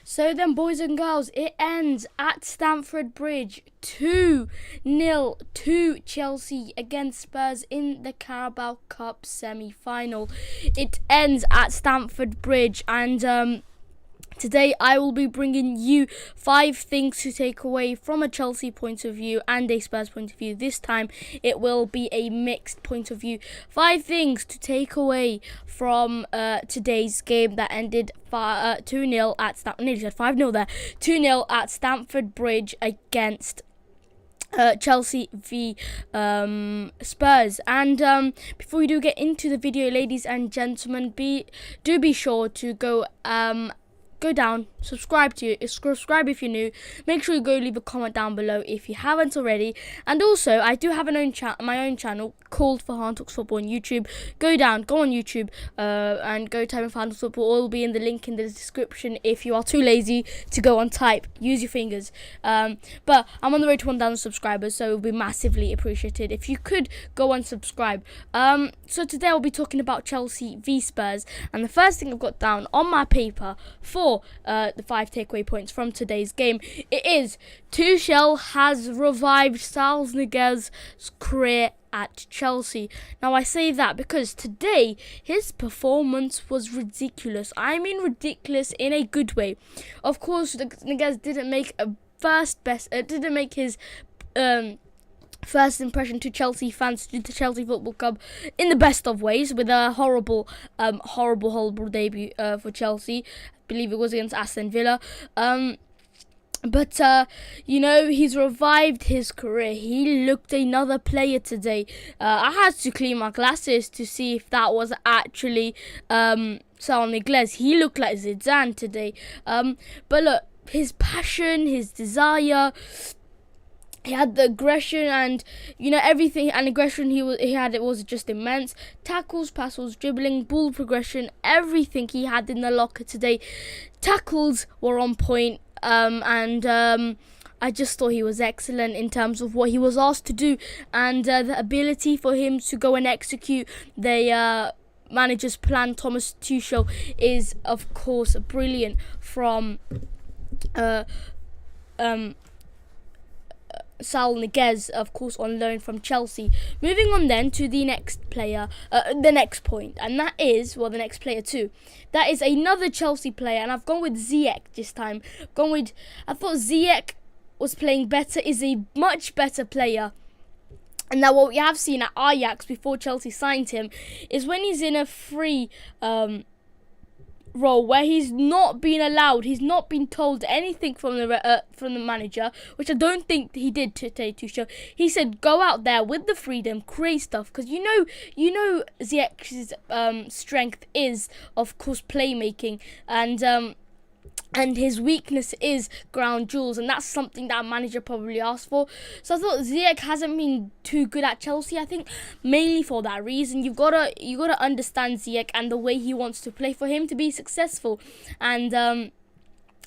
So then, boys and girls, it ends at Stamford Bridge 2-0 to Chelsea against Spurs in the Carabao Cup Semi-final. It ends at Stamford Bridge, and today I will be bringing you 5 things to take away from a Chelsea point of view and a Spurs point of view. This time it will be a mixed point of view. 5 things to take away from today's game that ended 2-0 at Stamford. Nearly said 5-0 there. 2-0 at Stamford Bridge against Chelsea v Spurs. And before we do get into the video, ladies and gentlemen, be sure to go down, subscribe if you're new. Make sure you go leave a comment down below if you haven't already. And also, I do have my own channel called Farhan Talks Football on YouTube. Go on YouTube and go type in Farhan Talks Football. All will be in the link in the description if you are too lazy to go and type. Use your fingers. But I'm on the road to 1,000 subscribers, so it would be massively appreciated if you could go and subscribe. So today I'll be talking about Chelsea v Spurs, and the first thing I've got down on my paper for the 5 takeaway points from today's game, it is Tuchel has revived Saul Niguez's career at Chelsea. Now I say that because today his performance was ridiculous. I mean ridiculous in a good way. Of course, Niguez didn't make his first impression to Chelsea fans, to the Chelsea Football Club, in the best of ways, with a horrible debut for Chelsea. I believe it was against Aston Villa. But he's revived his career. He looked another player today. I had to clean my glasses to see if that was actually Saul Niguez. He looked like Zidane today. But look, his passion, his desire, he had the aggression and everything, and aggression he had, it was just immense. Tackles, passes, dribbling, ball progression, everything he had in the locker today. Tackles were on point, and I just thought he was excellent in terms of what he was asked to do, and the ability for him to go and execute the manager's plan, Thomas Tuchel, is of course brilliant from Saul Niguez, of course, on loan from Chelsea. Moving on then to the next player, the next point, and that is, the next player too. That is another Chelsea player, and I've gone with Ziyech this time. I thought Ziyech was playing better, is a much better player. And now what we have seen at Ajax before Chelsea signed him is when he's in a free role where he's not been allowed, he's not been told anything from the manager, which I don't think he did today. Tuchel, he said go out there with the freedom, create stuff, because you know Ziyech's strength is of course playmaking, and his weakness is ground duels, and that's something that a manager probably asked for. So I thought Ziyech hasn't been too good at Chelsea. I think mainly for that reason. You gotta understand Ziyech and the way he wants to play for him to be successful. And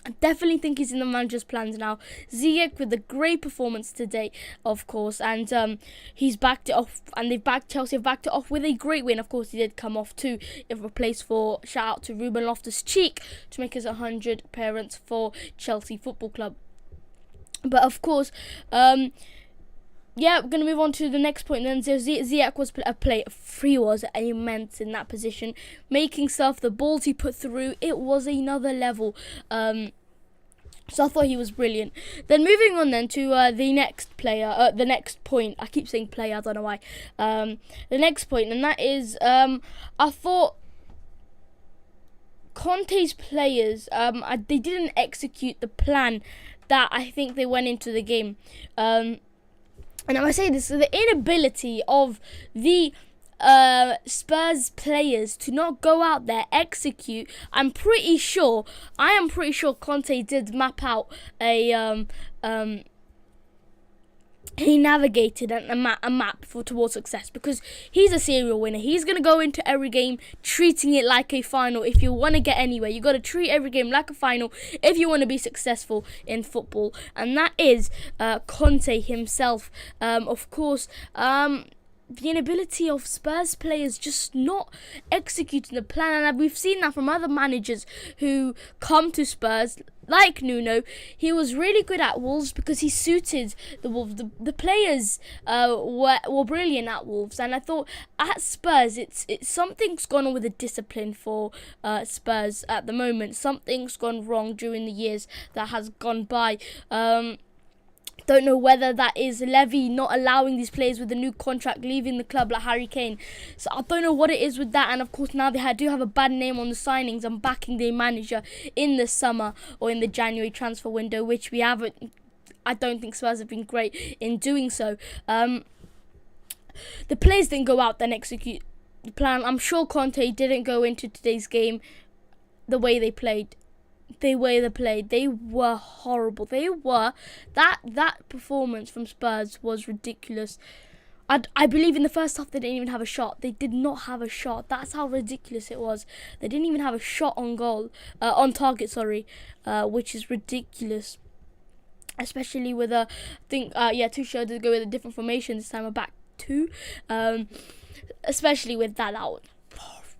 I definitely think he's in the manager's plans now. Ziyech with a great performance today, of course, and he's backed it off, and Chelsea have backed it off with a great win. Of course, he did come off too, if replaced for, shout out to Ruben Loftus-Cheek to make his 100 appearance for Chelsea Football Club. But of course, we're going to move on to the next point then. Ziyech was a player. He was immense in that position. Making stuff, the balls he put through, it was another level. So I thought he was brilliant. Then moving on then to the next player, the next point. I keep saying player, I don't know why. The next point, and that is, I thought Conte's players, they didn't execute the plan that I think they went into the game. And I say this, the inability of the Spurs players to not go out there, execute. I am pretty sure Conte did map out he navigated a map towards success, because he's a serial winner. He's going to go into every game treating it like a final. If you want to get anywhere, you got to treat every game like a final if you want to be successful in football. And that is Conte himself. Of course, the inability of Spurs players just not executing the plan. And we've seen that from other managers who come to Spurs, like Nuno. He was really good at Wolves because he suited the Wolves. The players were brilliant at Wolves, and I thought at Spurs it's something's gone on with the discipline for Spurs at the moment. Something's gone wrong during the years that has gone by. Don't know whether that is Levy not allowing these players with a new contract leaving the club like Harry Kane. So I don't know what it is with that. And of course now they do have a bad name on the signings and backing their manager in the summer or in the January transfer window, which we haven't. I don't think Spurs have been great in doing so. The players didn't go out and execute the plan. I'm sure Conte didn't go into today's game the way they played. They were horrible. That performance from Spurs was ridiculous. I believe in the first half they didn't even have a shot. They did not have a shot. That's how ridiculous it was. They didn't even have a shot on goal, on target, which is ridiculous. Especially with Tuchel did go with a different formation this time, a back two. Especially with that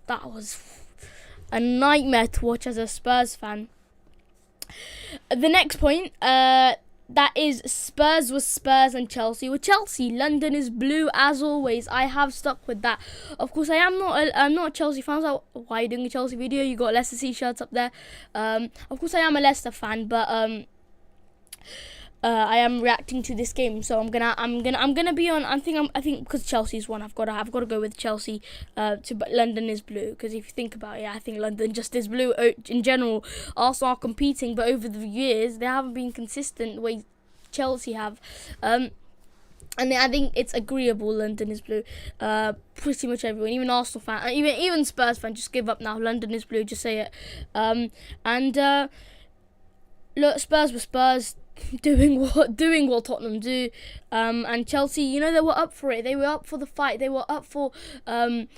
was a nightmare to watch as a Spurs fan. The next point, that is Spurs was Spurs and Chelsea were Chelsea. London is blue as always. I have stuck with that. Of course, I'm not a Chelsea fan. So why are you doing a Chelsea video? You got Leicester t-shirts up there. Of course, I am a Leicester fan, but I am reacting to this game, so I'm gonna be on. I think because Chelsea's won, I've got to go with Chelsea. But London is blue, because if you think about it, I think London just is blue in general. Arsenal are competing, but over the years they haven't been consistent the way Chelsea have. And I think it's agreeable. London is blue. Pretty much everyone, even Arsenal fan, even Spurs fan, just give up now. London is blue. Just say it. Look, Spurs were Spurs. Doing what Tottenham do, and Chelsea, they were up for it. They were up for the fight. They were up for the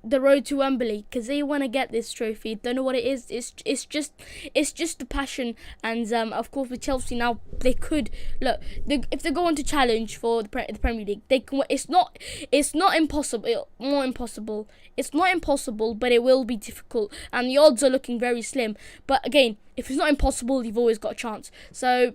road to Wembley, because they want to get this trophy. Don't know what it is. It's just the passion. And of course with Chelsea now, they could if they go on to challenge for the Premier League, they can. It's not impossible. More impossible. It's not impossible, but it will be difficult, and the odds are looking very slim. But again, if it's not impossible, you've always got a chance. So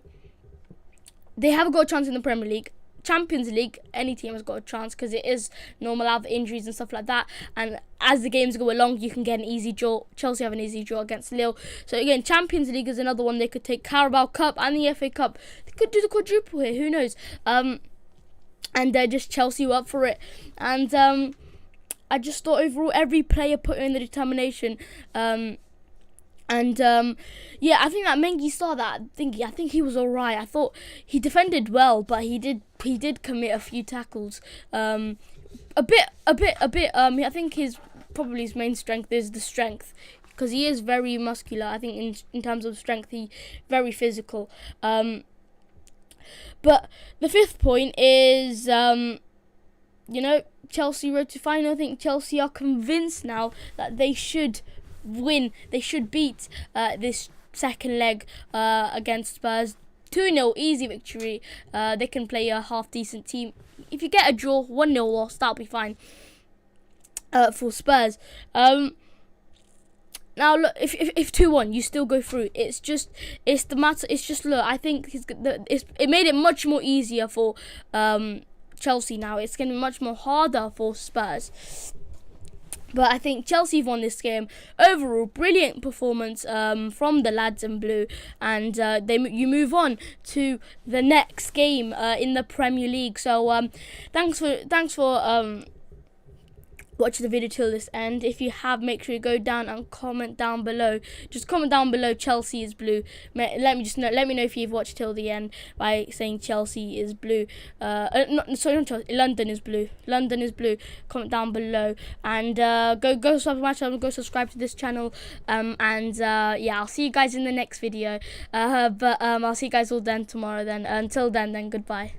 they have got a chance in the Premier League. Champions League, any team has got a chance, because it is normal out of injuries and stuff like that. And as the games go along, you can get an easy draw. Chelsea have an easy draw against Lille. So again, Champions League is another one they could take. Carabao Cup and the FA Cup. They could do the quadruple here. Who knows? And they're just Chelsea were up for it. And I just thought overall every player put in the determination. I think that Mengi saw that thingy. I think he was alright. I thought he defended well, but he did commit a few tackles. I think his main strength is the strength, because he is very muscular. I think in terms of strength, he very physical. But the fifth point is Chelsea road to final. I think Chelsea are convinced now that they should win. They should beat this second leg against Spurs. 2-0, easy victory. They can play a half-decent team. If you get a draw, 1-0 loss, that'll be fine for Spurs. Now, look, if 2-1, you still go through. I think it made it much more easier for Chelsea now. It's going to be much more harder for Spurs. But I think Chelsea won this game. Overall, brilliant performance from the lads in blue. And you move on to the next game in the Premier League. So thanks for watch the video till this end. If you have, make sure you go down and comment down below. Just comment down below Chelsea is blue. Let me know if you've watched till the end by saying Chelsea is blue. Not Chelsea, London is blue. London is blue. Comment down below, and go subscribe to my channel. Go subscribe to this channel. I'll see you guys in the next video. I'll see you guys all then tomorrow. Then until then, goodbye.